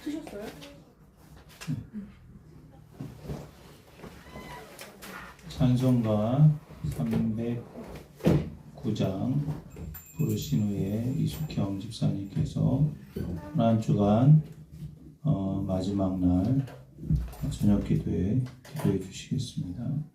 드셨어요? 찬송가 309장 부르신 후에 이숙형 집사님께서 한 주간 마지막 날 저녁 기도에 기도해 주시겠습니다.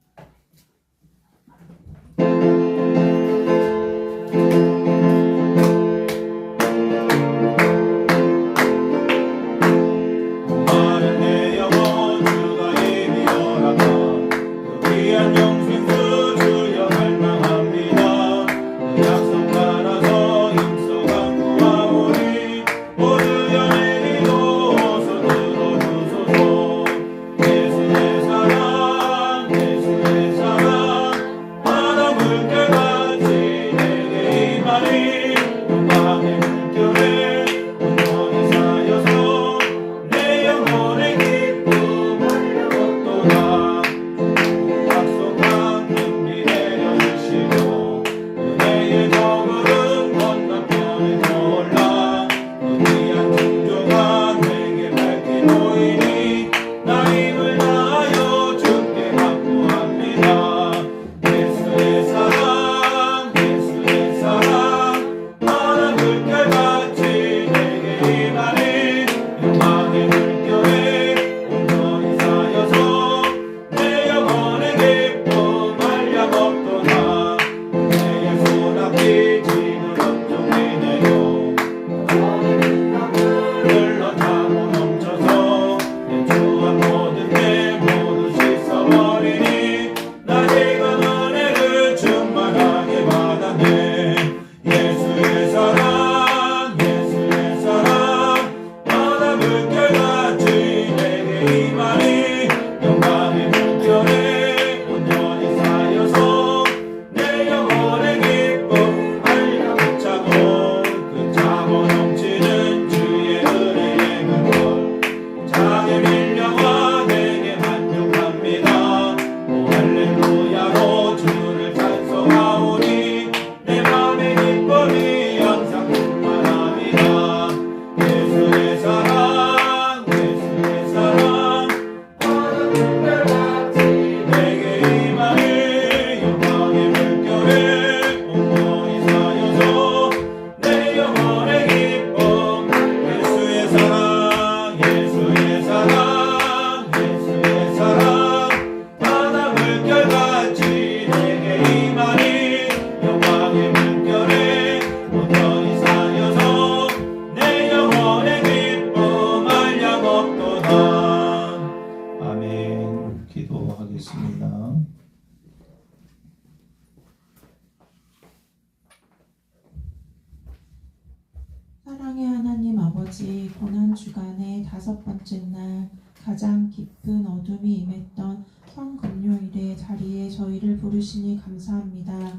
사랑의 하나님 아버지, 고난주간의 5번째 날 가장 깊은 어둠이 임했던 성금요일의 자리에 저희를 부르시니 감사합니다.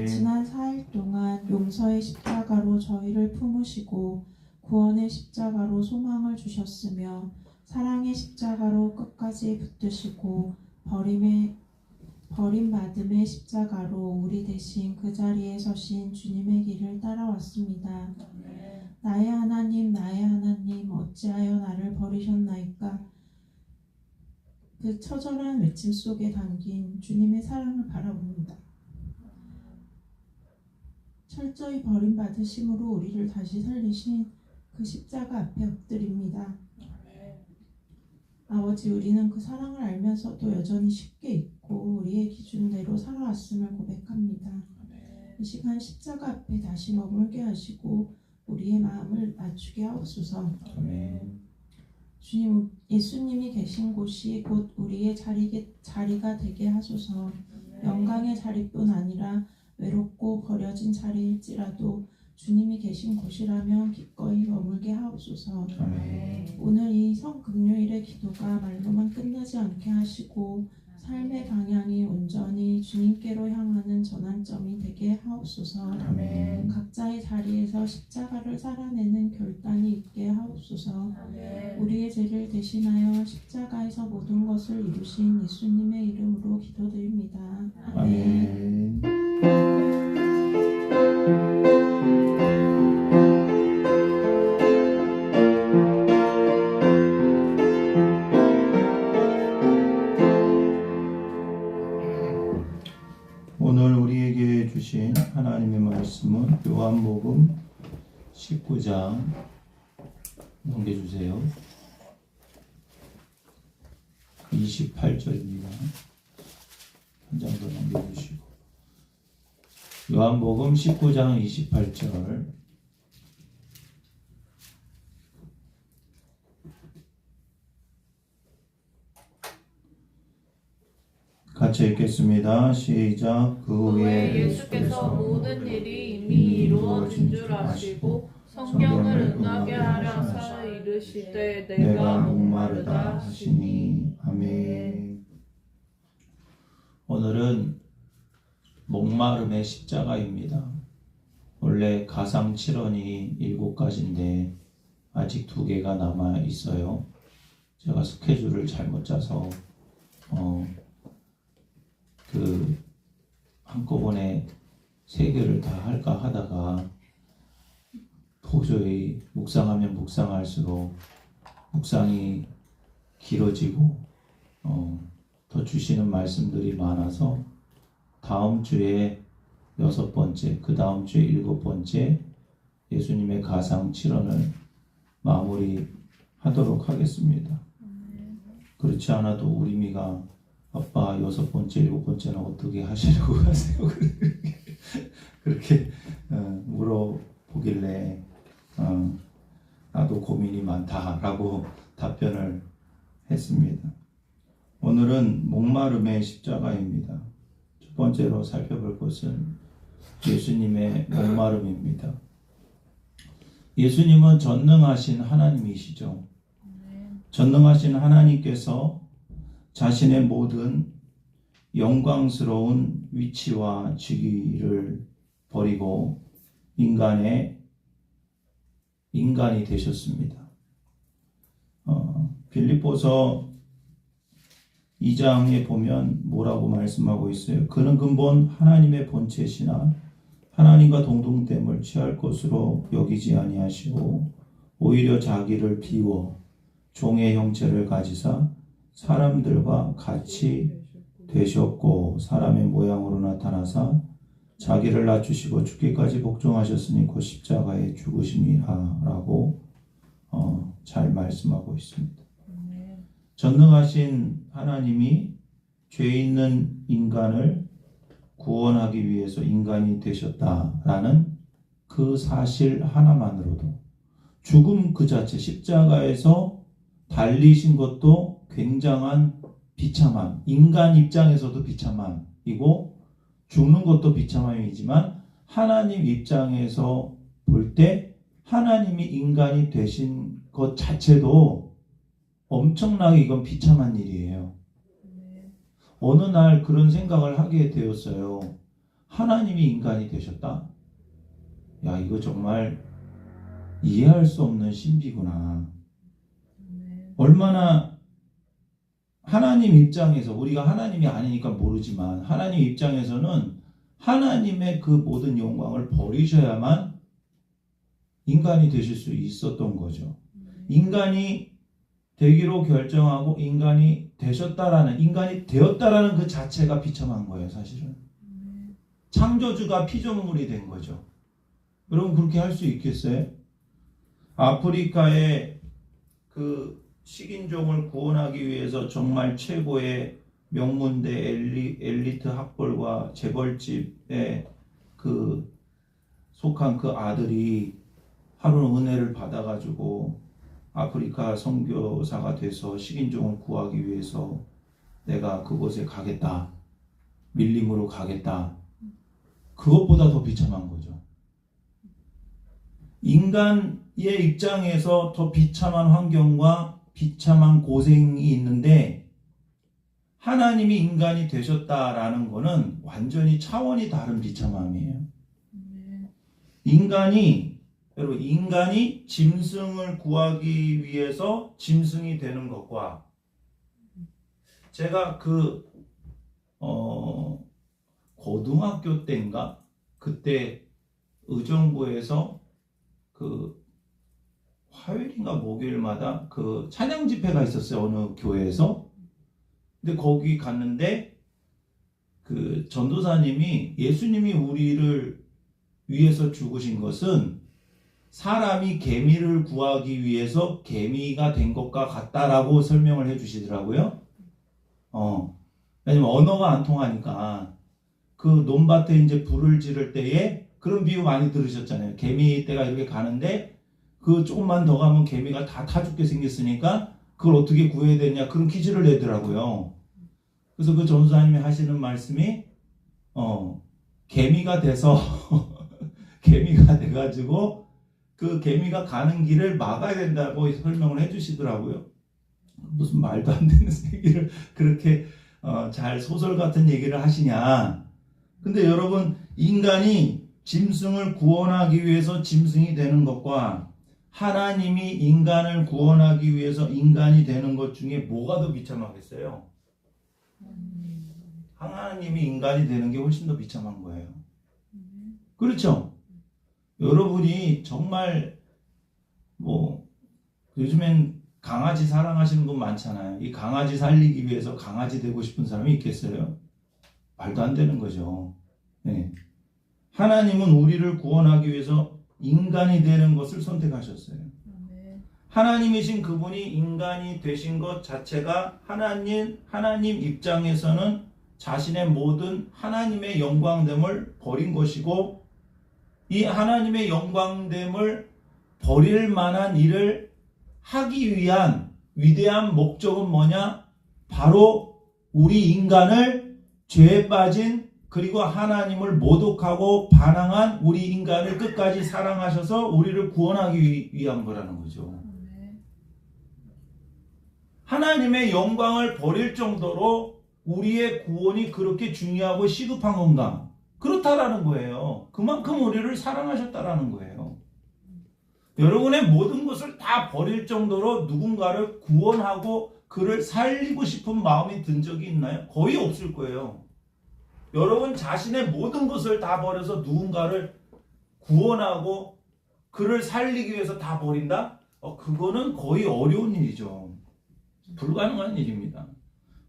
지난 4일 동안 용서의 십자가로 저희를 품으시고 구원의 십자가로 소망을 주셨으며 사랑의 십자가로 끝까지 붙드시고 버림받음의 십자가로 우리 대신 그 자리에 서신 주님의 길을 따라왔습니다. 나의 하나님, 나의 하나님, 어찌하여 나를 버리셨나이까? 그 처절한 외침 속에 담긴 주님의 사랑을 바라봅니다. 철저히 버림받으심으로 우리를 다시 살리신 그 십자가 앞에 엎드립니다. 아버지, 우리는 그 사랑을 알면서도 여전히 쉽게 잊고 우리의 기준대로 살아왔음을 고백합니다. 이 시간 십자가 앞에 다시 머물게 하시고 우리의 마음을 낮추게 하옵소서. 주님, 예수님이 계신 곳이 곧 우리의 자리가 되게 하소서. 영광의 자리뿐 아니라 외롭고 버려진 자리일지라도 주님이 계신 곳이라면 기꺼이 머물게 하옵소서. 오늘 이 성금요일의 기도가 말로만 끝나지 않게 하시고 삶의 방향이 온전히 주님께로 향하는 전환점이 되게 하옵소서. 각자의 자리에서 십자가를 살아내는 결단이 있게 하옵소서. 우리의 죄를 대신하여 십자가에서 모든 것을 이루신 예수님의 이름으로 기도드립니다. 아멘. 볼게요. 28절입니다. 한 장 더 넘겨주시고. 요한복음 19장 28절. 같이 읽겠습니다. 시작. 그 후에 예수께서 모든 일이 이미 이루어진 줄 아시고 성경을 응하게 하려 하사 이르시되 내가 목마르다 하시니. 아멘. 오늘은 목마름의 십자가입니다. 원래 가상 7원이 7가지인데 아직 2개가 남아 있어요. 제가 스케줄을 잘못 짜서 한꺼번에 3개를 다 할까 하다가 도저히 묵상하면 묵상할수록 묵상이 길어지고 더 주시는 말씀들이 많아서 다음 주에 6번째, 그 다음 주에 7번째 예수님의 가상 7원을 마무리하도록 하겠습니다. 그렇지 않아도 우리 미가 아빠 6번째, 7번째는 어떻게 하시려고 하세요? 그렇게 물어보길래 나도 고민이 많다라고 답변을 했습니다. 오늘은 목마름의 십자가입니다. 첫 번째로 살펴볼 것은 예수님의 목마름입니다. 예수님은 전능하신 하나님이시죠. 전능하신 하나님께서 자신의 모든 영광스러운 위치와 직위를 버리고 인간이 되셨습니다. 빌립보서 2장에 보면 뭐라고 말씀하고 있어요? 그는 근본 하나님의 본체시나 하나님과 동등됨을 취할 것으로 여기지 아니하시고 오히려 자기를 비워 종의 형체를 가지사 사람들과 같이 되셨고 사람의 모양으로 나타나사 자기를 낮추시고 죽기까지 복종하셨으니 곧 십자가에 죽으심이라 라고 잘 말씀하고 있습니다. 전능하신 하나님이 죄 있는 인간을 구원하기 위해서 인간이 되셨다라는 그 사실 하나만으로도 죽음 그 자체 십자가에서 달리신 것도 굉장한 비참함, 인간 입장에서도 비참함이고 죽는 것도 비참함이지만 하나님 입장에서 볼 때 하나님이 인간이 되신 것 자체도 엄청나게 이건 비참한 일이에요. 어느 날 그런 생각을 하게 되었어요. 하나님이 인간이 되셨다? 야, 이거 정말 이해할 수 없는 신비구나. 얼마나 하나님 입장에서 우리가 하나님이 아니니까 모르지만 하나님 입장에서는 하나님의 그 모든 영광을 버리셔야만 인간이 되실 수 있었던 거죠. 인간이 되기로 결정하고 인간이 되었다라는 그 자체가 비참한 거예요, 사실은. 창조주가 피조물이 된 거죠. 여러분 그렇게 할 수 있겠어요? 아프리카의 그 식인종을 구원하기 위해서 정말 최고의 명문대 엘리트 학벌과 재벌집에 속한 그 아들이 하루는 은혜를 받아가지고 아프리카 선교사가 돼서 식인종을 구하기 위해서 내가 그곳에 가겠다. 밀림으로 가겠다. 그것보다 더 비참한 거죠. 인간의 입장에서 더 비참한 환경과 비참한 고생이 있는데 하나님이 인간이 되셨다라는 것은 완전히 차원이 다른 비참함이에요. 인간이 짐승을 구하기 위해서 짐승이 되는 것과 제가 고등학교 때인가 그때 의정부에서 화요일인가 목요일마다 찬양 집회가 있었어요. 어느 교회에서. 근데 거기 갔는데 전도사님이 예수님이 우리를 위해서 죽으신 것은 사람이 개미를 구하기 위해서 개미가 된 것과 같다라고 설명을 해주시더라고요. 왜냐면 언어가 안 통하니까 그 논밭에 이제 불을 지를 때에 그런 비유 많이 들으셨잖아요. 개미 떼가 이렇게 가는데 그 조금만 더 가면 개미가 다 타 죽게 생겼으니까 그걸 어떻게 구해야 되냐 그런 퀴즈를 내더라고요. 그래서 그 전도사님이 하시는 말씀이 개미가 돼서 개미가 돼가지고 그 개미가 가는 길을 막아야 된다고 설명을 해주시더라고요. 무슨 말도 안 되는 얘기를 그렇게 잘 소설 같은 얘기를 하시냐. 근데 여러분, 인간이 짐승을 구원하기 위해서 짐승이 되는 것과 하나님이 인간을 구원하기 위해서 인간이 되는 것 중에 뭐가 더 비참하겠어요? 하나님이 인간이 되는 게 훨씬 더 비참한 거예요. 그렇죠? 여러분이 정말 요즘엔 강아지 사랑하시는 분 많잖아요. 이 강아지 살리기 위해서 강아지 되고 싶은 사람이 있겠어요? 말도 안 되는 거죠. 네. 하나님은 우리를 구원하기 위해서 인간이 되는 것을 선택하셨어요. 하나님이신 그분이 인간이 되신 것 자체가 하나님 입장에서는 자신의 모든 하나님의 영광됨을 버린 것이고, 이 하나님의 영광됨을 버릴 만한 일을 하기 위한 위대한 목적은 뭐냐? 바로 우리 인간을 죄에 빠진 그리고 하나님을 모독하고 반항한 우리 인간을 끝까지 사랑하셔서 우리를 구원하기 위한 거라는 거죠. 하나님의 영광을 버릴 정도로 우리의 구원이 그렇게 중요하고 시급한 건가? 그렇다라는 거예요. 그만큼 우리를 사랑하셨다라는 거예요. 여러분의 모든 것을 다 버릴 정도로 누군가를 구원하고 그를 살리고 싶은 마음이 든 적이 있나요? 거의 없을 거예요. 여러분 자신의 모든 것을 다 버려서 누군가를 구원하고 그를 살리기 위해서 다 버린다? 그거는 거의 어려운 일이죠. 불가능한 일입니다.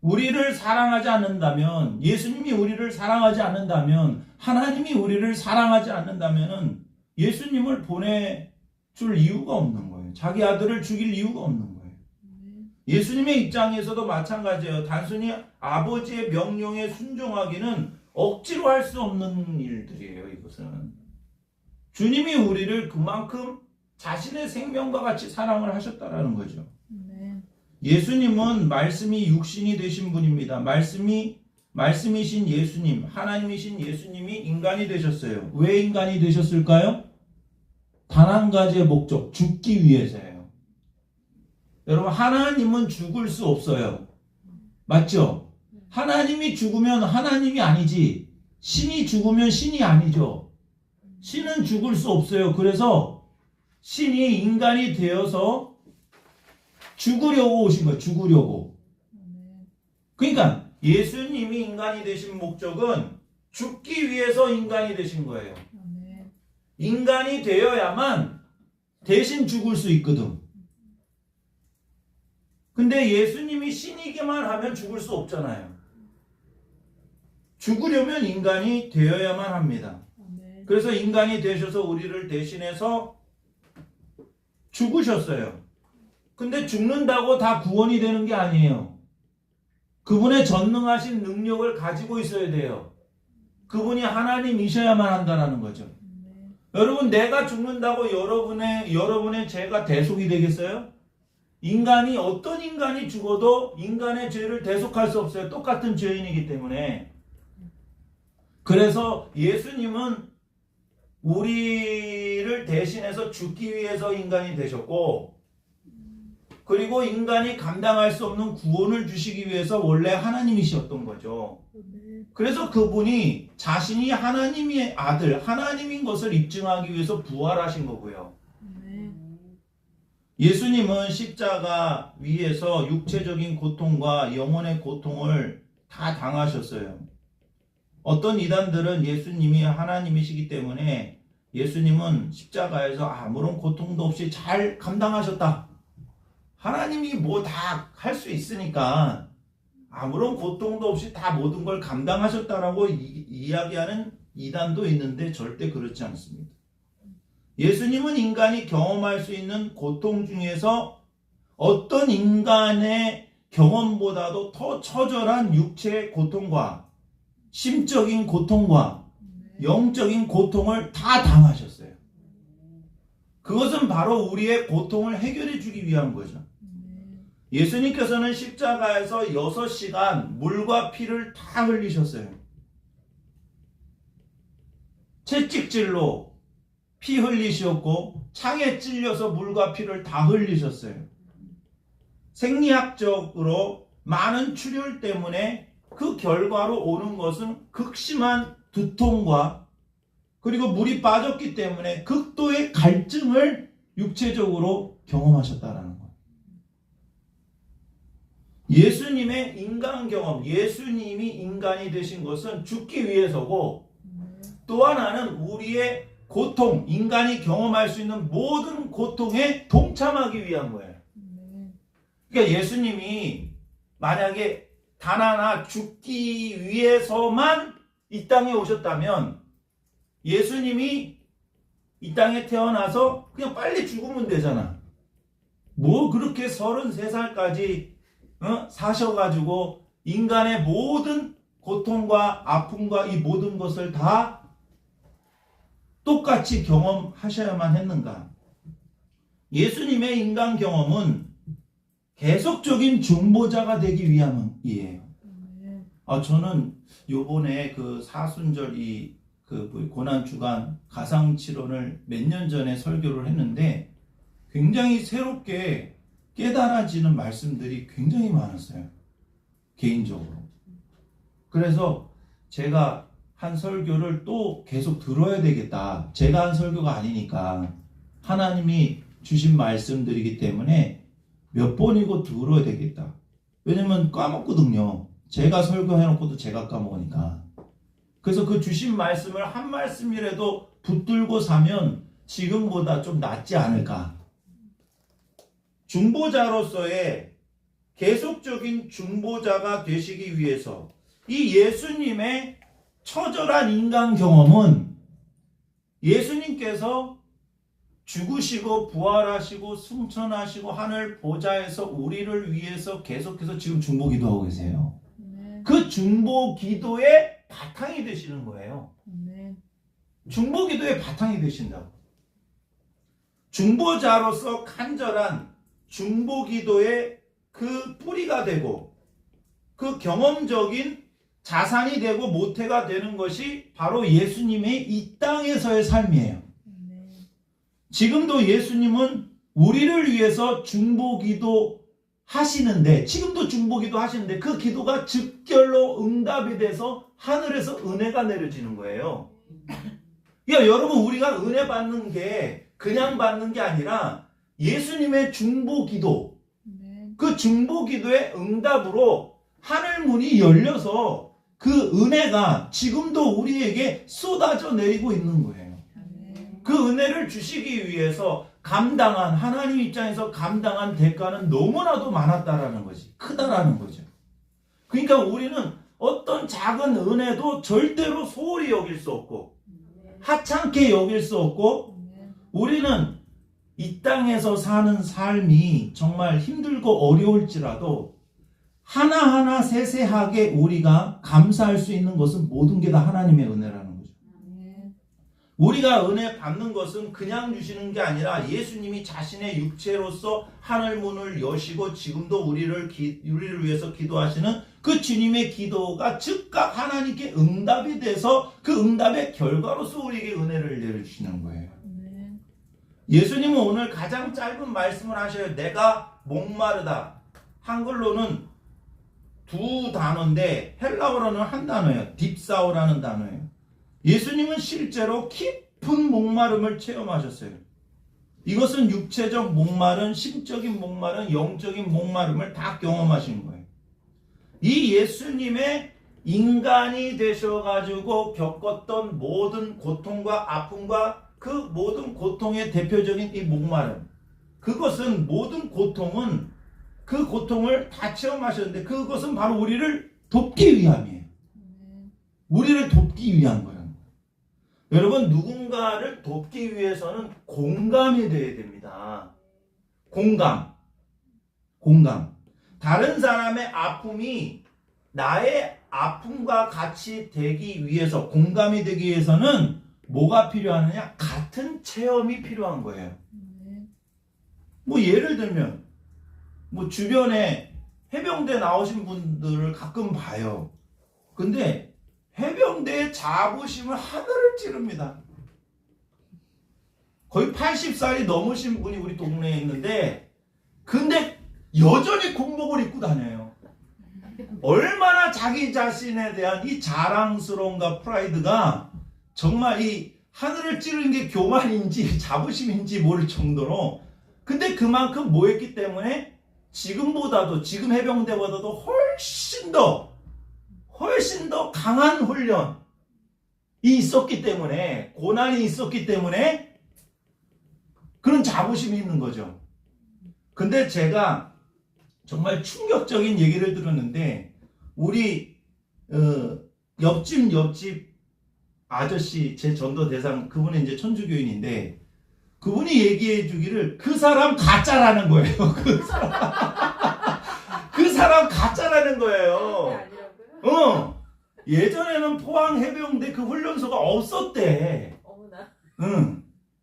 우리를 사랑하지 않는다면, 예수님이 우리를 사랑하지 않는다면, 하나님이 우리를 사랑하지 않는다면 예수님을 보내줄 이유가 없는 거예요. 자기 아들을 죽일 이유가 없는 거예요. 예수님의 입장에서도 마찬가지예요. 단순히 아버지의 명령에 순종하기는 억지로 할 수 없는 일들이에요. 이것은 주님이 우리를 그만큼 자신의 생명과 같이 사랑을 하셨다라는 거죠. 예수님은 말씀이 육신이 되신 분입니다. 말씀이신 예수님, 하나님이신 예수님이 인간이 되셨어요. 왜 인간이 되셨을까요? 단 한 가지의 목적, 죽기 위해서예요. 여러분, 하나님은 죽을 수 없어요. 맞죠? 하나님이 죽으면 하나님이 아니지, 신이 죽으면 신이 아니죠. 신은 죽을 수 없어요. 그래서 신이 인간이 되어서 죽으려고 오신 거예요. 죽으려고. 그러니까 예수님이 인간이 되신 목적은 죽기 위해서 인간이 되신 거예요. 인간이 되어야만 대신 죽을 수 있거든. 근데 예수님이 신이기만 하면 죽을 수 없잖아요. 죽으려면 인간이 되어야만 합니다. 그래서 인간이 되셔서 우리를 대신해서 죽으셨어요. 근데 죽는다고 다 구원이 되는 게 아니에요. 그분의 전능하신 능력을 가지고 있어야 돼요. 그분이 하나님이셔야만 한다는 거죠. 여러분, 내가 죽는다고 여러분의 죄가 대속이 되겠어요? 인간이, 어떤 인간이 죽어도 인간의 죄를 대속할 수 없어요. 똑같은 죄인이기 때문에. 그래서 예수님은 우리를 대신해서 죽기 위해서 인간이 되셨고, 그리고 인간이 감당할 수 없는 구원을 주시기 위해서 원래 하나님이셨던 거죠. 그래서 그분이 자신이 하나님의 아들, 하나님인 것을 입증하기 위해서 부활하신 거고요. 예수님은 십자가 위에서 육체적인 고통과 영혼의 고통을 다 당하셨어요. 어떤 이단들은 예수님이 하나님이시기 때문에 예수님은 십자가에서 아무런 고통도 없이 잘 감당하셨다. 하나님이 뭐 다 할 수 있으니까 아무런 고통도 없이 다 모든 걸 감당하셨다라고 이야기하는 이단도 있는데 절대 그렇지 않습니다. 예수님은 인간이 경험할 수 있는 고통 중에서 어떤 인간의 경험보다도 더 처절한 육체의 고통과 심적인 고통과 영적인 고통을 다 당하셨어요. 그것은 바로 우리의 고통을 해결해 주기 위한 거죠. 예수님께서는 십자가에서 6시간 물과 피를 다 흘리셨어요. 채찍질로 피 흘리셨고 창에 찔려서 물과 피를 다 흘리셨어요. 생리학적으로 많은 출혈 때문에 그 결과로 오는 것은 극심한 두통과 그리고 물이 빠졌기 때문에 극도의 갈증을 육체적으로 경험하셨다라는 거예요. 예수님의 인간 경험, 예수님이 인간이 되신 것은 죽기 위해서고 또 하나는 우리의 고통, 인간이 경험할 수 있는 모든 고통에 동참하기 위한 거예요. 그러니까 예수님이 만약에 단 하나 죽기 위해서만 이 땅에 오셨다면 예수님이 이 땅에 태어나서 그냥 빨리 죽으면 되잖아. 뭐 그렇게 33살까지 사셔가지고 인간의 모든 고통과 아픔과 이 모든 것을 다 똑같이 경험하셔야만 했는가? 예수님의 인간 경험은 계속적인 중보자가 되기 위함이에요. 저는 요번에 그 사순절 그 고난주간 가상치론을 몇 년 전에 설교를 했는데 굉장히 새롭게 깨달아지는 말씀들이 굉장히 많았어요. 개인적으로. 그래서 제가 한 설교를 또 계속 들어야 되겠다. 제가 한 설교가 아니니까 하나님이 주신 말씀들이기 때문에 몇 번이고 들어야 되겠다. 왜냐면 까먹거든요. 제가 설교해놓고도 제가 까먹으니까. 그래서 그 주신 말씀을 한 말씀이라도 붙들고 사면 지금보다 좀 낫지 않을까. 중보자로서의 계속적인 중보자가 되시기 위해서 이 예수님의 처절한 인간 경험은 예수님께서 죽으시고 부활하시고 승천하시고 하늘 보좌에서 우리를 위해서 계속해서 지금 중보기도하고 계세요. 그 중보기도의 바탕이 되시는 거예요. 중보기도의 바탕이 되신다고. 중보자로서 간절한 중보기도의 그 뿌리가 되고 그 경험적인 자산이 되고 모태가 되는 것이 바로 예수님의 이 땅에서의 삶이에요. 지금도 예수님은 우리를 위해서 중보기도 하시는데, 지금도 중보기도 하시는데 그 기도가 즉결로 응답이 돼서 하늘에서 은혜가 내려지는 거예요. 그러니까 여러분, 우리가 은혜 받는 게 그냥 받는 게 아니라 예수님의 중보기도, 그 중보기도의 응답으로 하늘 문이 열려서 그 은혜가 지금도 우리에게 쏟아져 내리고 있는 거예요. 그 은혜를 주시기 위해서 감당한, 하나님 입장에서 감당한 대가는 너무나도 많았다라는 거지. 크다라는 거죠. 그러니까 우리는 어떤 작은 은혜도 절대로 소홀히 여길 수 없고 하찮게 여길 수 없고, 우리는 이 땅에서 사는 삶이 정말 힘들고 어려울지라도 하나하나 세세하게 우리가 감사할 수 있는 것은 모든 게 다 하나님의 은혜라는 거죠. 우리가 은혜 받는 것은 그냥 주시는 게 아니라 예수님이 자신의 육체로서 하늘 문을 여시고 지금도 우리를 위해서 기도하시는 그 주님의 기도가 즉각 하나님께 응답이 돼서 그 응답의 결과로서 우리에게 은혜를 내려주시는 거예요. 예수님은 오늘 가장 짧은 말씀을 하셔요. 내가 목마르다. 한글로는 두 단어인데 헬라어로는 한 단어예요. 딥사오라는 단어예요. 예수님은 실제로 깊은 목마름을 체험하셨어요. 이것은 육체적 목마름, 심적인 목마름, 영적인 목마름을 다 경험하신 거예요. 이 예수님의 인간이 되셔가지고 겪었던 모든 고통과 아픔과 그 모든 고통의 대표적인 이 목마름, 그것은 모든 고통은 그 고통을 다 체험하셨는데 그것은 바로 우리를 돕기 위함이에요. 우리를 돕기 위한 거예요. 여러분, 누군가를 돕기 위해서는 공감이 돼야 됩니다. 공감. 다른 사람의 아픔이 나의 아픔과 같이 되기 위해서, 공감이 되기 위해서는 뭐가 필요하느냐? 같은 체험이 필요한 거예요. 뭐 예를 들면 뭐 주변에 해병대 나오신 분들을 가끔 봐요. 근데 해병대의 자부심을 하늘을 찌릅니다. 거의 80살이 넘으신 분이 우리 동네에 있는데, 근데 여전히 군복을 입고 다녀요. 얼마나 자기 자신에 대한 이 자랑스러움과 프라이드가 정말 이 하늘을 찌르는 게 교만인지 자부심인지 모를 정도로, 근데 그만큼 뭐 했기 때문에 지금 해병대보다도 훨씬 더 강한 훈련이 있었기 때문에, 고난이 있었기 때문에 그런 자부심이 있는 거죠. 근데 제가 정말 충격적인 얘기를 들었는데, 우리 옆집 아저씨, 제 전도 대상, 그분은 이제 천주교인인데, 그분이 얘기해 주기를 그 사람 가짜라는 거예요. 그 사람 가짜라는 거예요. 예전에는 포항 해병대 그 훈련소가 없었대.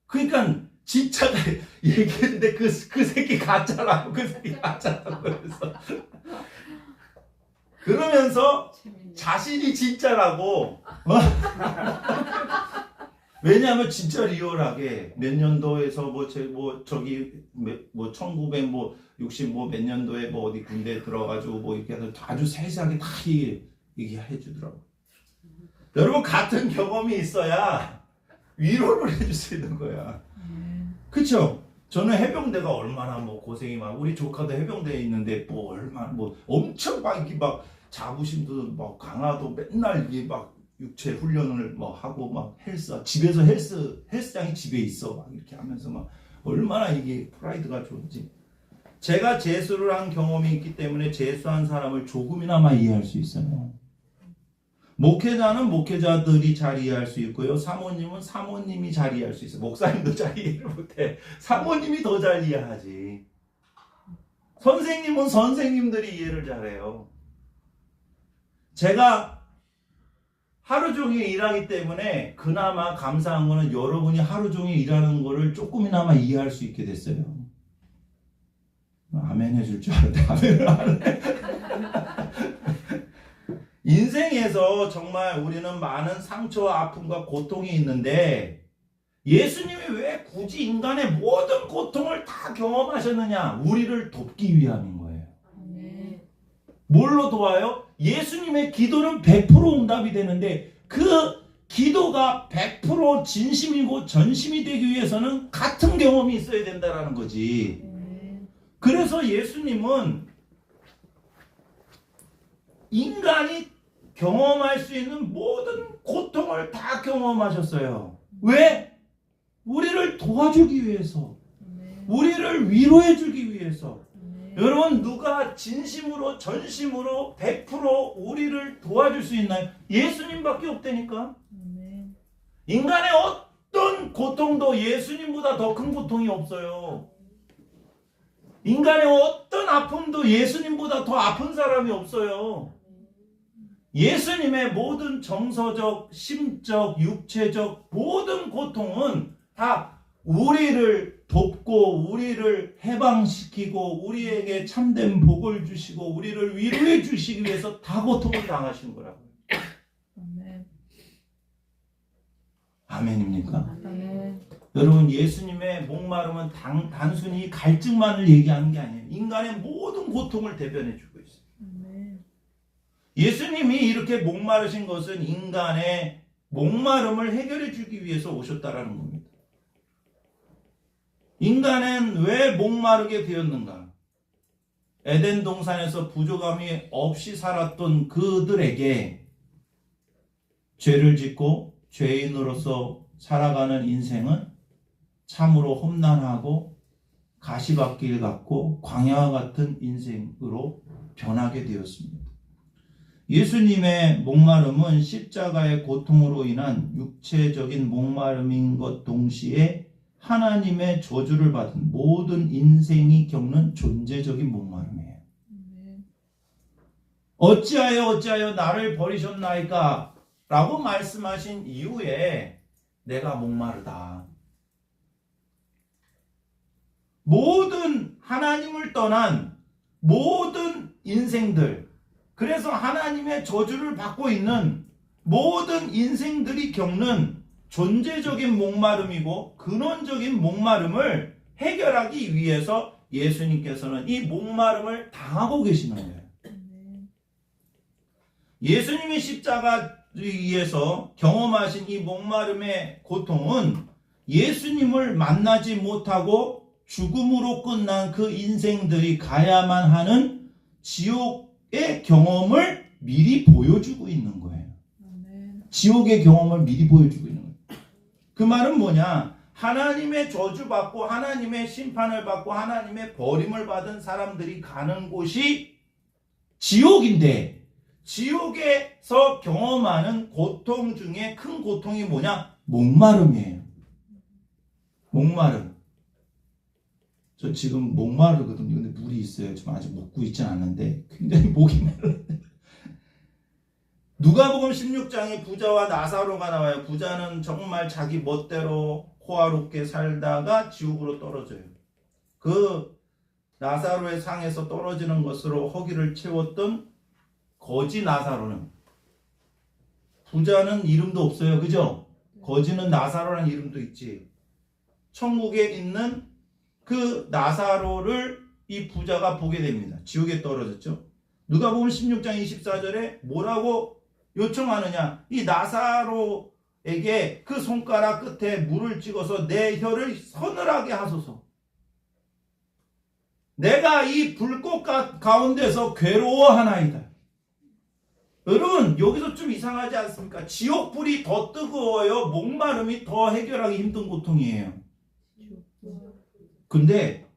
그러니까 진짜 얘기했는데 그 새끼 가짜라고, 그 새끼 가짜라고 그래서 그러면서 자신이 진짜라고. 왜냐하면 진짜 리얼하게 몇 년도에서 저기 1960 몇 년도에 뭐 어디 군대 들어가지고 뭐 이렇게 해서 아주 세세하게 다 얘기해 주더라고. 여러분, 같은 경험이 있어야 위로를 해줄 수 있는 거야. 그쵸? 저는 해병대가 얼마나 뭐 고생이 많고, 우리 조카도 해병대에 있는데 뭐 얼마나 뭐 엄청 막 이렇게 막 자부심도 막 강화도 맨날 이게 막 육체 훈련을 뭐 하고 막 집에서 헬스장이 집에 있어 막 이렇게 하면서 막 얼마나 이게 프라이드가 좋은지. 제가 재수를 한 경험이 있기 때문에 재수한 사람을 조금이나마 이해할 수 있어요. 목회자는 목회자들이 잘 이해할 수 있고요. 사모님은 사모님이 잘 이해할 수 있어요. 목사님도 잘 이해를 못해. 사모님이 더 잘 이해하지. 선생님은 선생님들이 이해를 잘해요. 제가 하루 종일 일하기 때문에 그나마 감사한 거는 여러분이 하루 종일 일하는 거를 조금이나마 이해할 수 있게 됐어요. 아멘 해줄 줄 알았는데 아멘을 안 하네. 인생에서 정말 우리는 많은 상처와 아픔과 고통이 있는데, 예수님이 왜 굳이 인간의 모든 고통을 다 경험하셨느냐? 우리를 돕기 위함인 거예요. 뭘로 도와요? 예수님의 기도는 100% 응답이 되는데, 그 기도가 100% 진심이고 전심이 되기 위해서는 같은 경험이 있어야 된다는 거지. 그래서 예수님은 인간이 경험할 수 있는 모든 고통을 다 경험하셨어요. 왜? 우리를 도와주기 위해서, 우리를 위로해주기 위해서. 여러분, 누가 진심으로 전심으로 100% 우리를 도와줄 수 있나요? 예수님밖에 없다니까. 인간의 어떤 고통도 예수님보다 더 큰 고통이 없어요. 인간의 어떤 아픔도 예수님보다 더 아픈 사람이 없어요. 예수님의 모든 정서적, 심적, 육체적 모든 고통은 다 우리를 돕고 우리를 해방시키고 우리에게 참된 복을 주시고 우리를 위로해 주시기 위해서 다 고통을 당하신 거라고요. 아멘입니까? 아멘. 여러분, 예수님의 목마름은 단순히 갈증만을 얘기하는 게 아니에요. 인간의 모든 고통을 대변해 주고 있어요. 예수님이 이렇게 목마르신 것은 인간의 목마름을 해결해 주기 위해서 오셨다라는 겁니다. 인간은 왜 목마르게 되었는가? 에덴 동산에서 부족함이 없이 살았던 그들에게 죄를 짓고 죄인으로서 살아가는 인생은 참으로 험난하고 가시밭길 같고 광야와 같은 인생으로 변하게 되었습니다. 예수님의 목마름은 십자가의 고통으로 인한 육체적인 목마름인 것 동시에 하나님의 저주를 받은 모든 인생이 겪는 존재적인 목마름이에요. 어찌하여 나를 버리셨나이까? 라고 말씀하신 이후에 내가 목마르다. 모든 하나님을 떠난 모든 인생들, 그래서 하나님의 저주를 받고 있는 모든 인생들이 겪는 존재적인 목마름이고 근원적인 목마름을 해결하기 위해서 예수님께서는 이 목마름을 당하고 계시는 거예요. 예수님이 십자가에서 경험하신 이 목마름의 고통은 예수님을 만나지 못하고 죽음으로 끝난 그 인생들이 가야만 하는 지옥의 경험을 미리 보여주고 있는 거예요. 지옥의 경험을 미리 보여주고 있는 거예요. 그 말은 뭐냐? 하나님의 저주받고 하나님의 심판을 받고 하나님의 버림을 받은 사람들이 가는 곳이 지옥인데, 지옥에서 경험하는 고통 중에 큰 고통이 뭐냐? 목마름이에요. 목마름. 저 지금 목마르거든요. 근데 물이 있어요. 지금 아직 먹고 있진 않는데 굉장히 목이 말라요. 누가복음 16장에 부자와 나사로가 나와요. 부자는 정말 자기 멋대로 호화롭게 살다가 지옥으로 떨어져요. 그 나사로의 상에서 떨어지는 것으로 허기를 채웠던 거지 나사로는, 부자는 이름도 없어요. 그죠? 거지는 나사로라는 이름도 있지. 천국에 있는 그 나사로를 이 부자가 보게 됩니다. 지옥에 떨어졌죠. 누가복음 16장 24절에 뭐라고 요청하느냐? 이 나사로에게 그 손가락 끝에 물을 찍어서 내 혀를 서늘하게 하소서. 내가 이 불꽃 가운데서 괴로워하나이다. 여러분, 여기서 좀 이상하지 않습니까? 지옥불이 더 뜨거워요? 목마름이 더 해결하기 힘든 고통이에요. 근데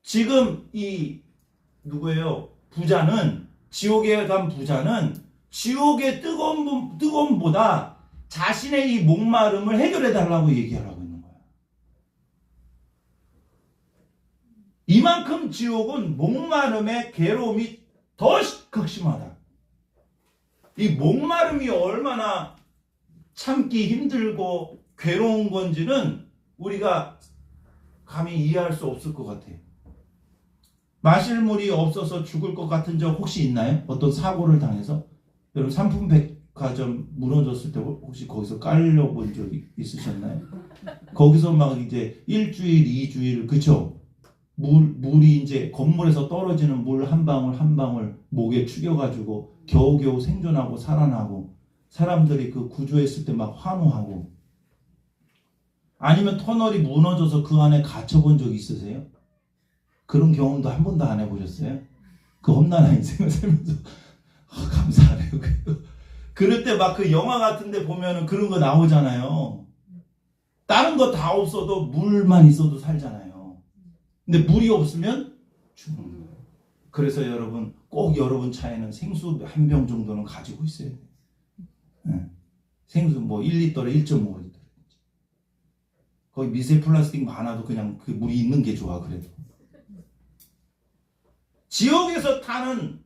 지금 이 누구예요? 부자는, 지옥에 간 부자는 지옥의 뜨거움보다 자신의 이 목마름을 해결해 달라고 얘기하라고 있는 거야. 이만큼 지옥은 목마름의 괴로움이 더 극심하다. 이 목마름이 얼마나 참기 힘들고 괴로운 건지는 우리가 감히 이해할 수 없을 것 같아요. 마실 물이 없어서 죽을 것 같은 적 혹시 있나요? 어떤 사고를 당해서? 여러분, 삼풍백화점 무너졌을 때 혹시 거기서 깔려본 적이 있으셨나요? 거기서 막 이제 일주일, 2주일, 그쵸? 물이 이제 건물에서 떨어지는 물 한 방울 한 방울 목에 축여가지고 겨우겨우 생존하고 살아나고, 사람들이 그 구조했을 때 막 환호하고, 아니면 터널이 무너져서 그 안에 갇혀본 적 있으세요? 그런 경험도 한 번도 안 해보셨어요? 그 험난한 인생을 살면서 감사하네요. 그럴 때 막 그 영화 같은 데 보면은 그런 거 나오잖아요. 다른 거 다 없어도 물만 있어도 살잖아요. 근데 물이 없으면 죽는 거예요. 그래서 여러분, 꼭 여러분 차에는 생수 한 병 정도는 가지고 있어야 돼요. 네. 생수 뭐 1리터에 1.5리터. 거기 미세 플라스틱 많아도 그냥 그 물이 있는 게 좋아. 그래도 지옥에서 타는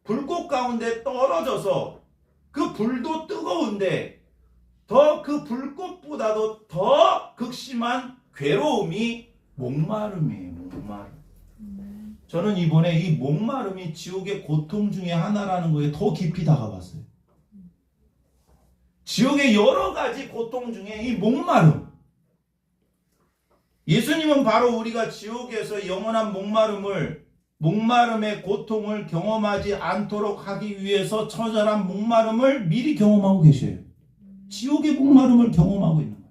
불꽃 가운데 떨어져서 그 불도 뜨거운데 더 그 불꽃보다도 더 극심한 괴로움이 목마름이에요. 목마름. 저는 이번에 이 목마름이 지옥의 고통 중에 하나라는 거에 더 깊이 다가봤어요. 지옥의 여러 가지 고통 중에 이 예수님은 바로 우리가 지옥에서 영원한 목마름의 고통을 경험하지 않도록 하기 위해서 처절한 목마름을 미리 경험하고 계셔요. 지옥의 목마름을 경험하고 있는 거예요.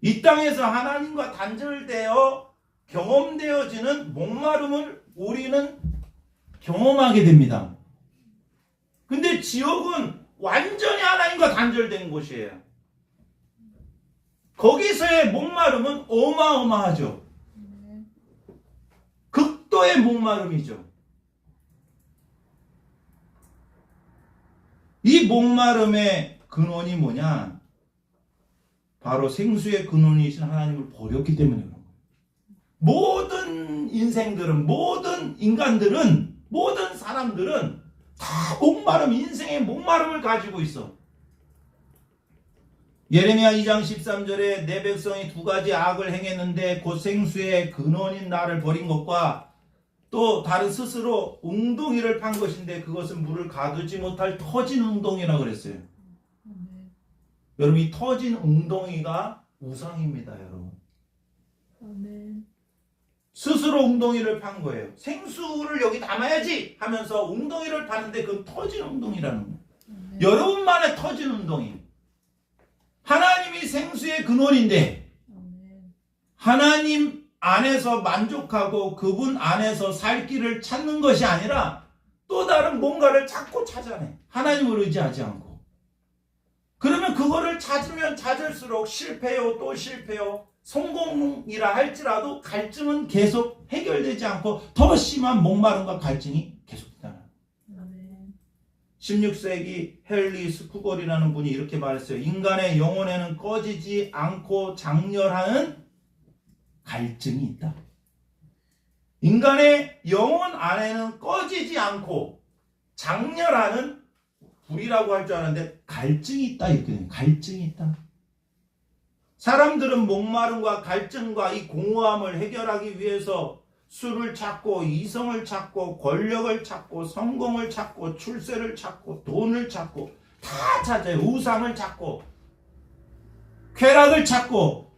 이 땅에서 하나님과 단절되어 경험되어지는 목마름을 우리는 경험하게 됩니다. 근데 지옥은 완전히 하나님과 단절된 곳이에요. 거기서의 목마름은 어마어마하죠. 극도의 목마름이죠. 목마름의 근원이 뭐냐? 바로 생수의 근원이신 하나님을 버렸기 때문에 그런 거예요. 모든 인생들은, 모든 인간들은, 모든 사람들은 다 목마름, 인생의 목마름을 가지고 있어. 예레미야 2장 13절에 내 백성이 두 가지 악을 행했는데 곧 생수의 근원인 나를 버린 것과 또 다른 스스로 웅덩이를 판 것인데 그것은 물을 가두지 못할 터진 웅덩이라고 그랬어요. 여러분, 이 터진 웅덩이가 우상입니다, 여러분. 스스로 웅덩이를 판 거예요. 생수를 여기 담아야지 하면서 웅덩이를 파는데 그건 터진 웅덩이라는 거예요. 여러분만의 터진 웅덩이. 하나님이 생수의 근원인데 하나님 안에서 만족하고 그분 안에서 살 길을 찾는 것이 아니라 또 다른 뭔가를 자꾸 찾아내. 하나님을 의지하지 않고. 그러면 그거를 찾으면 찾을수록 실패요, 또 실패요. 성공이라 할지라도 갈증은 계속 해결되지 않고 더 심한 목마름과 갈증이 계속된다. 16세기 헨리 스쿠걸이라는 분이 이렇게 말했어요. 인간의 영혼에는 꺼지지 않고 장렬하는 갈증이 있다. 인간의 영혼 안에는 꺼지지 않고 장렬하는, 불이라고 할 줄 아는데 갈증이 있다. 이렇게 갈증이 있다. 사람들은 목마름과 갈증과 이 공허함을 해결하기 위해서 술을 찾고 이성을 찾고 권력을 찾고 성공을 찾고 출세를 찾고 돈을 찾고 다 찾아요. 우상을 찾고 쾌락을 찾고.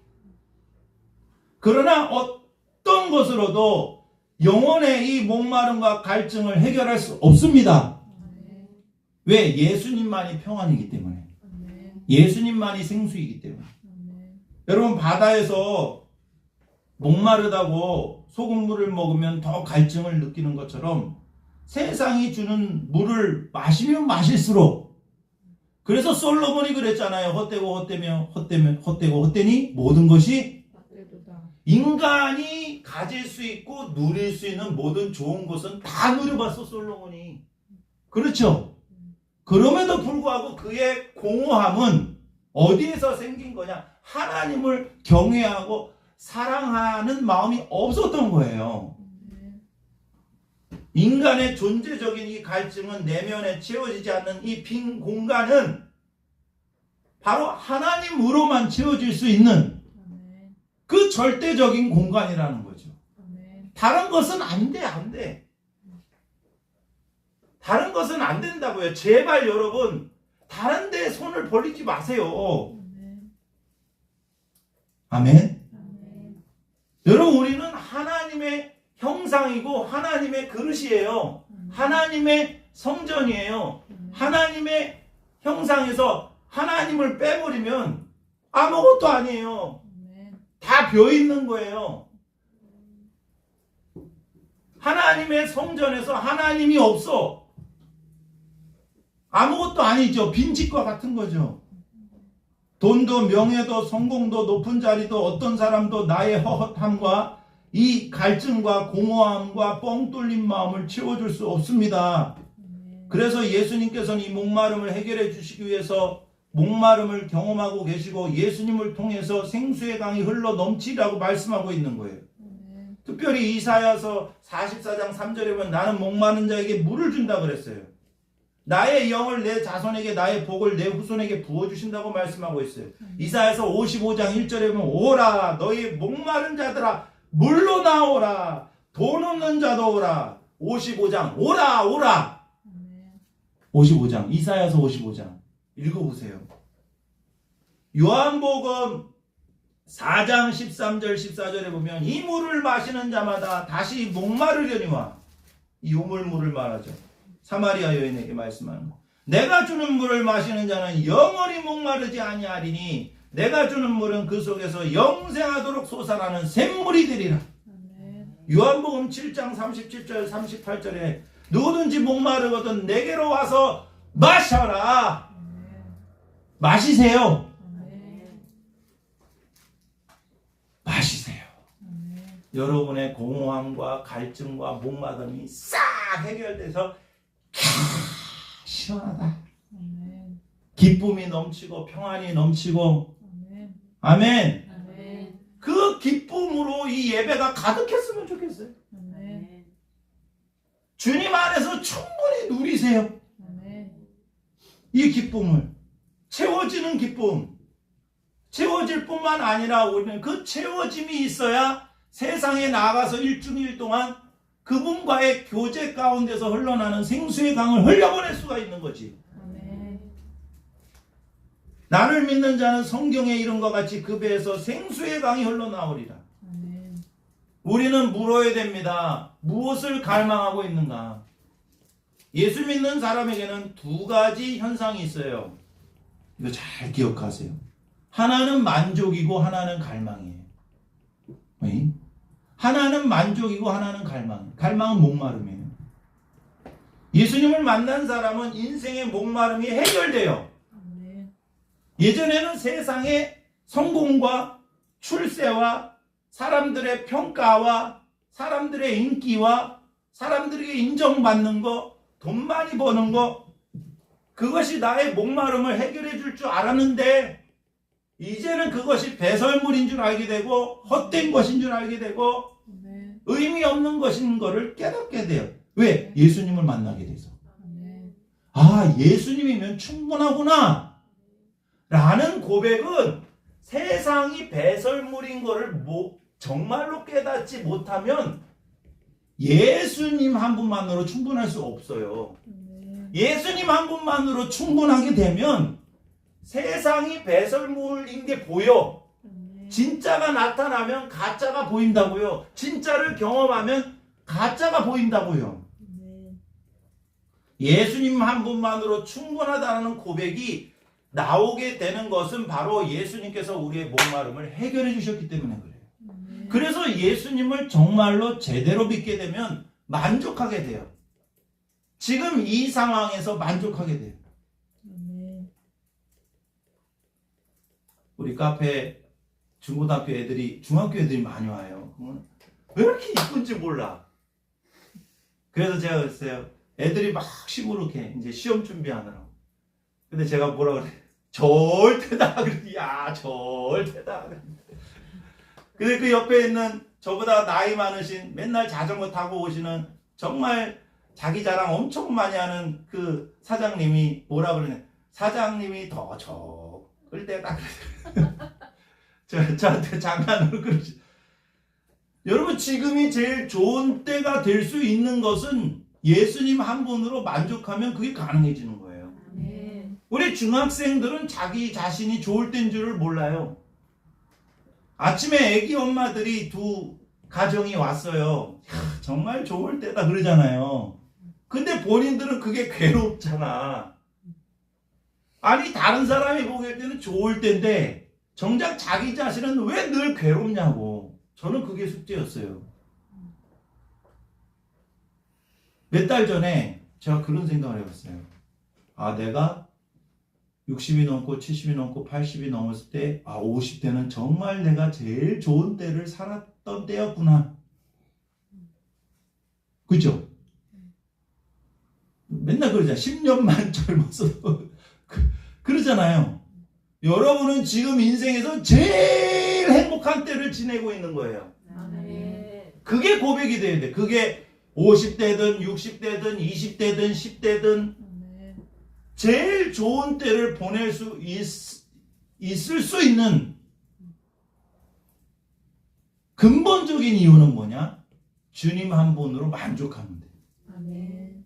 그러나 어떤 것으로도 영혼의 이 목마름과 갈증을 해결할 수 없습니다. 왜? 예수님만이 평안이기 때문에. 예수님만이 생수이기 때문에. 여러분, 바다에서 목마르다고 소금물을 먹으면 더 갈증을 느끼는 것처럼 세상이 주는 물을 마시면 마실수록, 그래서 솔로몬이 그랬잖아요. 헛되고 헛되니 모든 것이 인간이 가질 수 있고 누릴 수 있는 모든 좋은 것은 다 누려봤어, 솔로몬이. 그렇죠? 그럼에도 불구하고 그의 공허함은 어디에서 생긴 거냐? 하나님을 경외하고 사랑하는 마음이 없었던 거예요. 인간의 존재적인 이 갈증은, 내면에 채워지지 않는 이 빈 공간은 바로 하나님으로만 채워질 수 있는 그 절대적인 공간이라는 거죠. 다른 것은 안 돼, 안 돼. 다른 것은 안 된다고요. 제발 여러분, 다른 데 손을 벌리지 마세요. 아멘. 여러분, 우리는 하나님의 형상이고 하나님의 그릇이에요. 하나님의 성전이에요. 하나님의 형상에서 하나님을 빼버리면 아무것도 아니에요. 다 비어있는 거예요. 하나님의 성전에서 하나님이 없어. 아무것도 아니죠. 빈집과 같은 거죠. 돈도 명예도 성공도 높은 자리도 어떤 사람도 나의 허헛함과 이 갈증과 공허함과 뻥 뚫린 마음을 채워줄 수 없습니다. 그래서 예수님께서는 이 목마름을 해결해 주시기 위해서 목마름을 경험하고 계시고 예수님을 통해서 생수의 강이 흘러 넘치라고 말씀하고 있는 거예요. 특별히 이사야서 44장 3절에 보면 나는 목마른 자에게 물을 준다 그랬어요. 나의 영을 내 자손에게, 나의 복을 내 후손에게 부어주신다고 말씀하고 있어요. 이사야서 55장 1절에 보면 오라 너희 목마른 자들아 물로 나오라 돈 없는 자도 오라. 55장 오라 55장 이사야서 55장 읽어보세요. 요한복음 4장 13절 14절에 보면 이 물을 마시는 자마다 다시 목마르려니와, 이 요물물을 말하죠. 사마리아 여인에게 말씀하는 거. 내가 주는 물을 마시는 자는 영원히 목마르지 아니하리니 내가 주는 물은 그 속에서 영생하도록 솟아나는 샘물이 되리라. 요한복음 7장 37절 38절에 누구든지 목마르거든 내게로 와서 마셔라. 마시세요. 마시세요. 여러분의 공허함과 갈증과 목마름이 싹 해결돼서 시원하다. 기쁨이 넘치고 평안이 넘치고 아멘. 아멘. 아멘. 그 기쁨으로 이 예배가 가득했으면 좋겠어요. 아멘. 주님 안에서 충분히 누리세요. 아멘. 이 기쁨을 채워지는 기쁨. 채워질 뿐만 아니라 우리는 그 채워짐이 있어야 세상에 나가서 일주일 동안 그분과의 교제 가운데서 흘러나는 생수의 강을 흘려보낼 수가 있는 거지. 아멘. 나를 믿는 자는 성경의 이름과 같이 그 배에서 생수의 강이 흘러나오리라. 아멘. 우리는 물어야 됩니다. 무엇을 갈망하고 있는가? 예수 믿는 사람에게는 두 가지 현상이 있어요. 이거 잘 기억하세요. 하나는 만족이고 하나는 갈망이에요. 왜? 하나는 만족이고 하나는 갈망. 갈망은 목마름이에요. 예수님을 만난 사람은 인생의 목마름이 해결돼요. 아멘. 예전에는 세상의 성공과 출세와 사람들의 평가와 사람들의 인기와 사람들에게 인정받는 거, 돈 많이 버는 거, 그것이 나의 목마름을 해결해 줄 줄 알았는데 이제는 그것이 배설물인 줄 알게 되고 헛된 것인 줄 알게 되고 아멘. 의미 없는 것인 거를 깨닫게 돼요. 왜? 예수님을 만나게 돼서. 아멘. 아, 예수님이면 충분하구나 라는 고백은 세상이 배설물인 거를 정말로 깨닫지 못하면 예수님 한 분만으로 충분할 수 없어요. 아멘. 예수님 한 분만으로 충분하게 되면 세상이 배설물인 게 보여. 아멘. 진짜가 나타나면 가짜가 보인다고요. 진짜를 경험하면 가짜가 보인다고요. 아멘. 예수님 한 분만으로 충분하다는 고백이 나오게 되는 것은 바로 예수님께서 우리의 목마름을 해결해 주셨기 때문에 그래요. 아멘. 그래서 예수님을 정말로 제대로 믿게 되면 만족하게 돼요. 지금 이 상황에서 만족하게 돼요. 아멘. 우리 카페 중고등학교 애들이 중학교 애들이 많이 와요. 그러면 왜 이렇게 이쁜지 몰라. 그래서 제가 그랬어요. 애들이 막 시무룩해. 이제 시험 준비하느라고. 근데 제가 뭐라 그래? 절대다. 그랬더니 야 절대다. 근데 그 옆에 있는 저보다 나이 많으신 맨날 자전거 타고 오시는 정말 자기 자랑 엄청 많이 하는 그 사장님이 뭐라 그러냐. 사장님이 더 적을 때다. 저한테 장난으로 그러지. 여러분 지금이 제일 좋은 때가 될 수 있는 것은 예수님 한 분으로 만족하면 그게 가능해지는 거예요. 아멘. 우리 중학생들은 자기 자신이 좋을 때인 줄을 몰라요. 아침에 애기 엄마들이 두 가정이 왔어요. 야, 정말 좋을 때다 그러잖아요. 근데 본인들은 그게 괴롭잖아. 아니 다른 사람이 보기에 때는 좋을 때인데 정작 자기 자신은 왜 늘 괴롭냐고. 저는 그게 숙제였어요. 몇 달 전에 제가 그런 생각을 해봤어요. 아, 내가 60이 넘고 70이 넘고 80이 넘었을 때 50대는 정말 내가 제일 좋은 때를 살았던 때였구나. 그죠? 맨날 그러잖아요. 10년만 젊었어도 그러잖아요. 여러분은 지금 인생에서 제일 행복한 때를 지내고 있는 거예요. 아멘. 그게 고백이 돼야 돼. 그게 50대든 60대든 20대든 10대든 아멘. 제일 좋은 때를 보낼 수 있을 수 있는 근본적인 이유는 뭐냐? 주님 한 분으로 만족하면 돼. 아멘.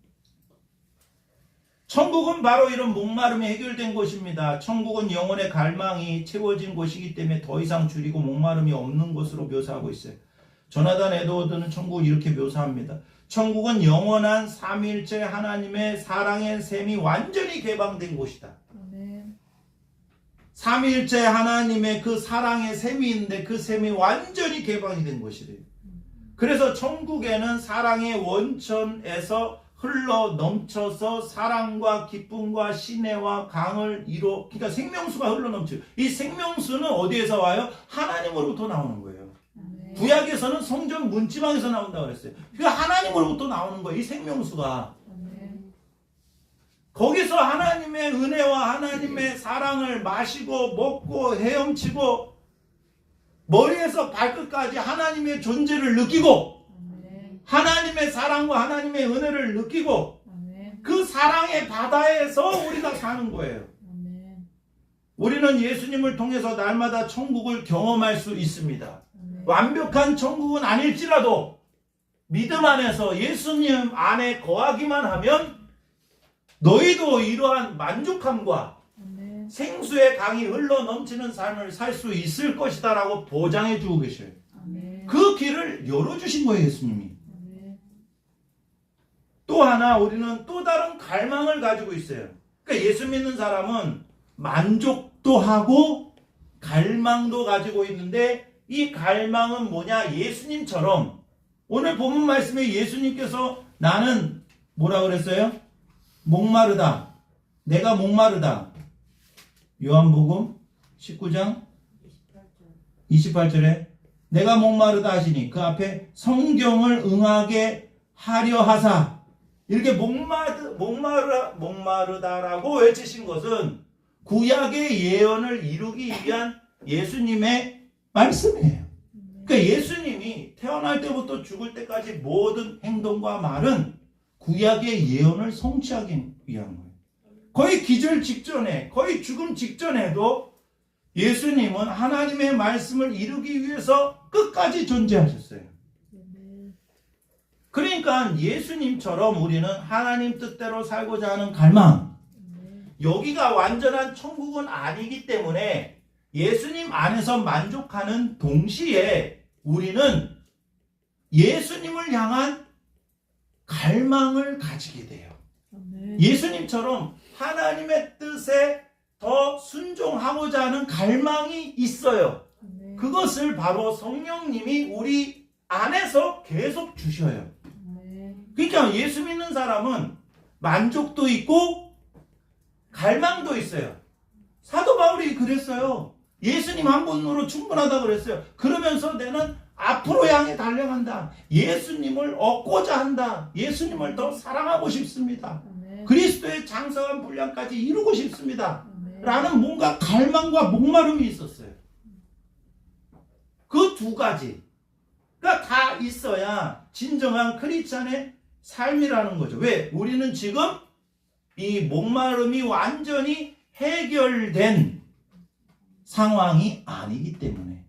천국은 바로 이런 목마름이 해결된 곳입니다. 천국은 영혼의 갈망이 채워진 곳이기 때문에 더 이상 줄이고 목마름이 없는 곳으로 묘사하고 있어요. 조나단 에드워드는 천국을 이렇게 묘사합니다. 천국은 영원한 삼위일체 하나님의 사랑의 셈이 완전히 개방된 곳이다. 아멘. 삼위일체 하나님의 그 사랑의 셈이 있는데 그 셈이 완전히 개방이 된 곳이래요. 그래서 천국에는 사랑의 원천에서 흘러 넘쳐서 사랑과 기쁨과 신혜와 강을 이뤄, 그러니까 생명수가 흘러 넘쳐요. 이 생명수는 어디에서 와요? 하나님으로부터 나오는 거예요. 아멘. 구약에서는 성전 문지방에서 나온다고 그랬어요. 그러니까 하나님으로부터 나오는 거예요. 이 생명수가. 아멘. 거기서 하나님의 은혜와 하나님의 사랑을 마시고 먹고 헤엄치고 머리에서 발끝까지 하나님의 존재를 느끼고 아멘. 하나님의 사랑과 하나님의 은혜를 느끼고 아멘. 그 사랑의 바다에서 우리가 사는 거예요. 아멘. 우리는 예수님을 통해서 날마다 천국을 경험할 수 있습니다. 아멘. 완벽한 천국은 아닐지라도 믿음 안에서 예수님 안에 거하기만 하면 너희도 이러한 만족함과 아멘. 생수의 강이 흘러 넘치는 삶을 살 수 있을 것이다 라고 보장해 주고 계셔요. 아멘. 그 길을 열어주신 거예요, 예수님이. 아멘. 또 하나 우리는 또 다른 갈망을 가지고 있어요. 그러니까 예수 믿는 사람은 만족도 하고 갈망도 가지고 있는데 이 갈망은 뭐냐? 예수님처럼 오늘 본문 말씀에 예수님께서 나는 뭐라 그랬어요? 목마르다. 내가 목마르다. 요한복음 19장 28절에 내가 목마르다 하시니 그 앞에 성경을 응하게 하려 하사 이렇게 목마르다라고 외치신 것은 구약의 예언을 이루기 위한 예수님의 말씀이에요. 그러니까 예수님이 태어날 때부터 죽을 때까지 모든 행동과 말은 구약의 예언을 성취하기 위한 거예요. 거의 기절 직전에, 거의 죽음 직전에도 예수님은 하나님의 말씀을 이루기 위해서 끝까지 존재하셨어요. 그러니까 예수님처럼 우리는 하나님 뜻대로 살고자 하는 갈망, 여기가 완전한 천국은 아니기 때문에 예수님 안에서 만족하는 동시에 우리는 예수님을 향한 갈망을 가지게 돼요. 아멘. 예수님처럼 하나님의 뜻에 더 순종하고자 하는 갈망이 있어요. 아멘. 그것을 바로 성령님이 우리 안에서 계속 주셔요. 아멘. 그러니까 예수 믿는 사람은 만족도 있고 갈망도 있어요. 사도 바울이 그랬어요. 예수님 한 분으로 충분하다 그랬어요. 그러면서 나는 앞으로 향해 달려간다. 예수님을 얻고자 한다. 예수님을 더 사랑하고 싶습니다. 아멘. 그리스도의 장성한 분량까지 이루고 싶습니다. 아멘. 라는 뭔가 갈망과 목마름이 있었어요. 그 두 가지가 다 있어야 진정한 크리스찬의 삶이라는 거죠. 왜? 우리는 지금 이 목마름이 완전히 해결된 상황이 아니기 때문에.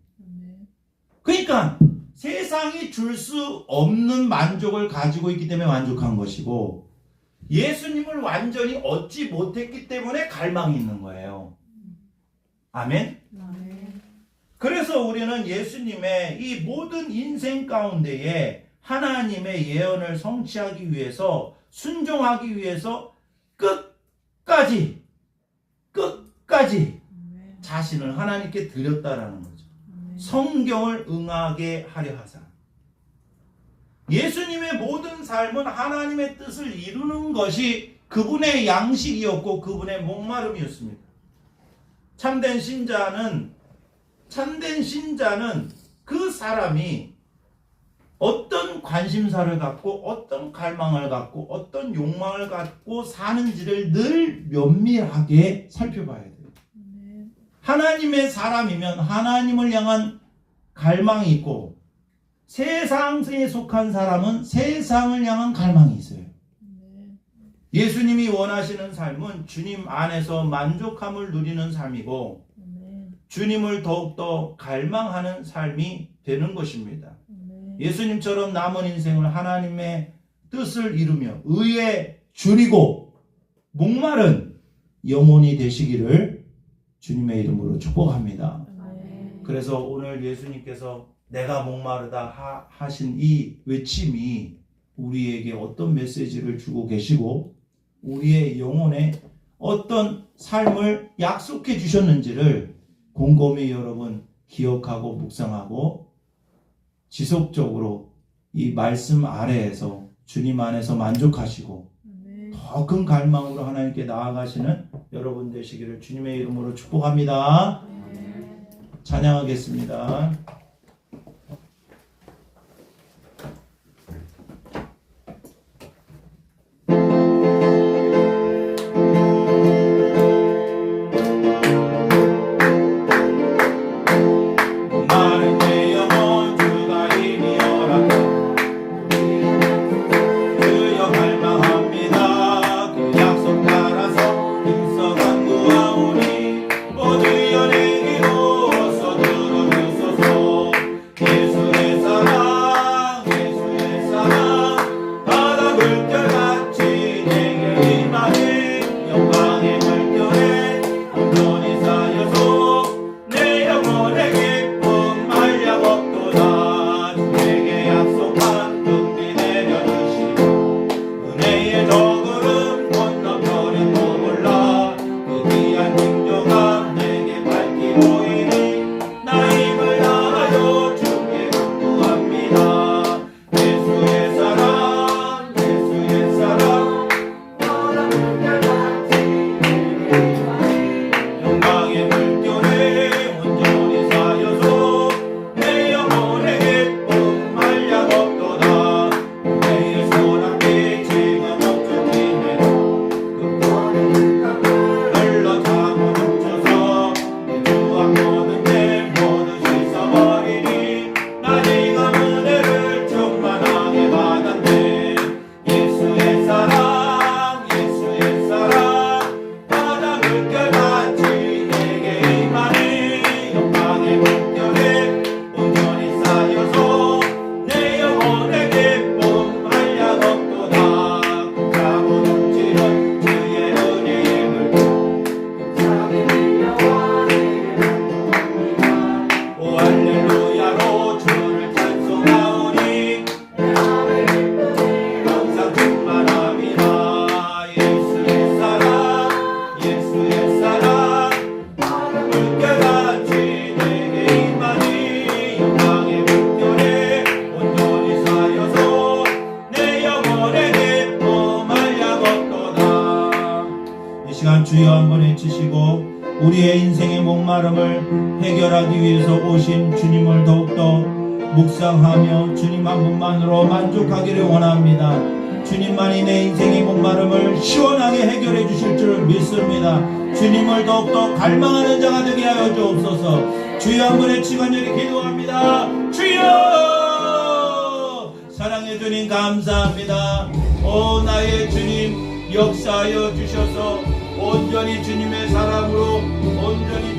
그러니까 세상이 줄 수 없는 만족을 가지고 있기 때문에 만족한 것이고 예수님을 완전히 얻지 못했기 때문에 갈망이 있는 거예요. 아멘? 아멘. 그래서 우리는 예수님의 이 모든 인생 가운데에 하나님의 예언을 성취하기 위해서 순종하기 위해서 끝까지 아멘. 자신을 하나님께 드렸다라는 거죠. 아멘. 성경을 응하게 하려 하사. 예수님의 모든 삶은 하나님의 뜻을 이루는 것이 그분의 양식이었고 그분의 목마름이었습니다. 참된 신자는 그 사람이 어떤 관심사를 갖고 어떤 갈망을 갖고 어떤 욕망을 갖고 사는지를 늘 면밀하게 살펴봐야 돼요. 아멘. 하나님의 사람이면 하나님을 향한 갈망이 있고 세상에 속한 사람은 세상을 향한 갈망이 있어요. 아멘. 예수님이 원하시는 삶은 주님 안에서 만족함을 누리는 삶이고 아멘. 주님을 더욱더 갈망하는 삶이 되는 것입니다. 아멘. 예수님처럼 남은 인생을 하나님의 뜻을 이루며 의에 줄이고 목마른 영혼이 되시기를 주님의 이름으로 축복합니다. 아멘. 그래서 오늘 예수님께서 내가 목마르다 하신 이 외침이 우리에게 어떤 메시지를 주고 계시고 우리의 영혼에 어떤 삶을 약속해 주셨는지를 곰곰이 여러분 기억하고 묵상하고 지속적으로 이 말씀 아래에서 주님 안에서 만족하시고 아멘. 더 큰 갈망으로 하나님께 나아가시는 여러분 되시기를 주님의 이름으로 축복합니다. 아멘. 찬양하겠습니다. 주여 한번 외치시고 우리의 인생의 목마름을 해결하기 위해서 오신 주님을 더욱더 묵상하며 주님 한 분만으로 만족하기를 원합니다. 주님만이 내 인생의 목마름을 시원하게 해결해 주실 줄 믿습니다. 주님을 더욱더 갈망하는 자가 되게 하여 주옵소서. 주여 한번 외치고 간절히 기도합니다. 주여! 사랑의 주님 감사합니다. 오 나의 주님 역사하여 주셔서 온전히 주님의 사랑으로 온전히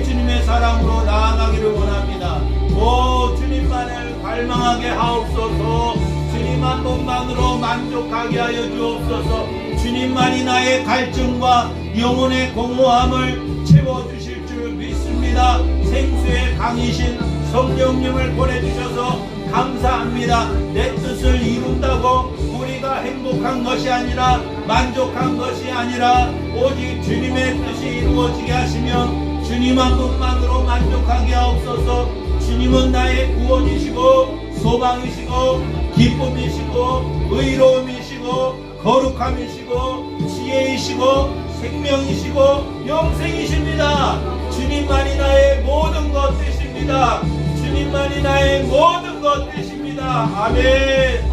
주님의 사랑으로 나아가기를 원합니다. 오 주님만을 갈망하게 하옵소서. 주님 한 분만으로 만족하게 하여 주옵소서. 주님만이 나의 갈증과 영혼의 공허함을 채워주실 줄 믿습니다. 생수의 강이신 성령님을 보내주셔서 감사합니다. 내 뜻을 이룬다고 우리가 행복한 것이 아니라 만족한 것이 아니라 오직 주님의 뜻이 이루어지게 하시며 주님 한 분만으로 만족하게 하옵소서. 주님은 나의 구원이시고 소망이시고 기쁨이시고 의로움이시고 거룩함이시고 지혜이시고 생명이시고 영생이십니다. 주님만이 나의 모든 것 되십니다. 주님만이 나의 모든 것 되십니다. 아멘.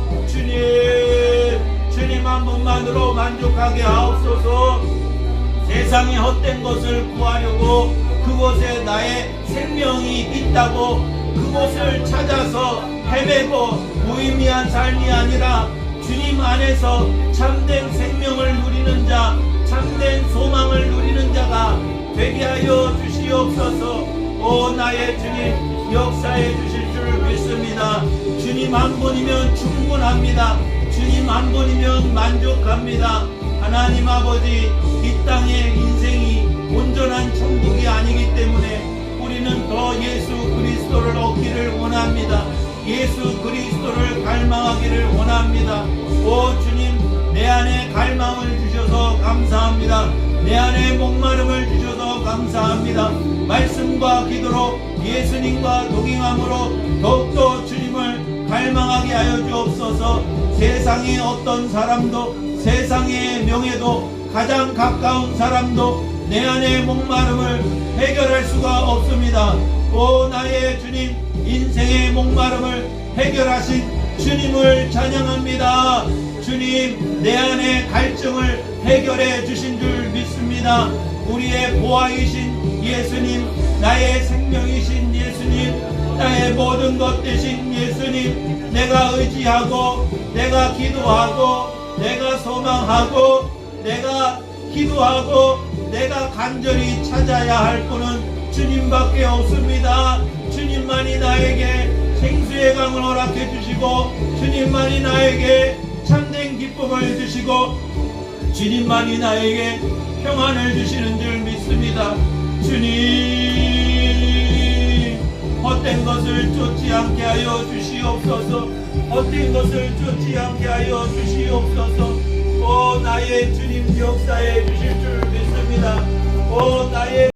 주님 한 분만으로 만족하게 하옵소서. 세상의 헛된 것을 구하려고 그곳에 나의 생명이 있다고 그곳을 찾아서 헤매고 무의미한 삶이 아니라 주님 안에서 참된 생명을 누리는 자, 참된 소망을 누리는 자가 되게 하여 주시옵소서. 오 나의 주님 역사해 주실 줄 믿습니다. 주님 한 분이면 충분합니다. 주님 한 분이면 만족합니다. 하나님 아버지, 이 땅의 인생이 온전한 천국이 아니기 때문에 우리는 더 예수 그리스도를 얻기를 원합니다. 예수 그리스도를 갈망하기를 원합니다. 오 주님, 내 안에 갈망을 주셔서 감사합니다. 내 안에 목마름을 주셔서 감사합니다. 말씀과 기도로 예수님과 동행함으로 더욱더 주님을 갈망하게 하여 주옵소서. 세상의 어떤 사람도 세상의 명예도 가장 가까운 사람도 내 안의 목마름을 해결할 수가 없습니다. 오 나의 주님, 인생의 목마름을 해결하신 주님을 찬양합니다. 주님, 내 안의 갈증을 해결해 주신 줄 믿습니다. 우리의 보아이신 예수님, 나의 생명이신 예수님, 나의 모든 것 되신 예수님, 내가 의지하고 내가 기도하고 내가 소망하고 내가 기도하고 내가 간절히 찾아야 할 분은 주님밖에 없습니다. 주님만이 나에게 생수의 강을 허락해 주시고 주님만이 나에게 참된 기쁨을 주시고 주님만이 나에게 평안을 주시는 줄 믿습니다. 주님, 헛된 것을 쫓지 않게 하여 주시옵소서. 헛된 것을 쫓지 않게 하여 주시옵소서. 오 나의 주님 역사해 주실 줄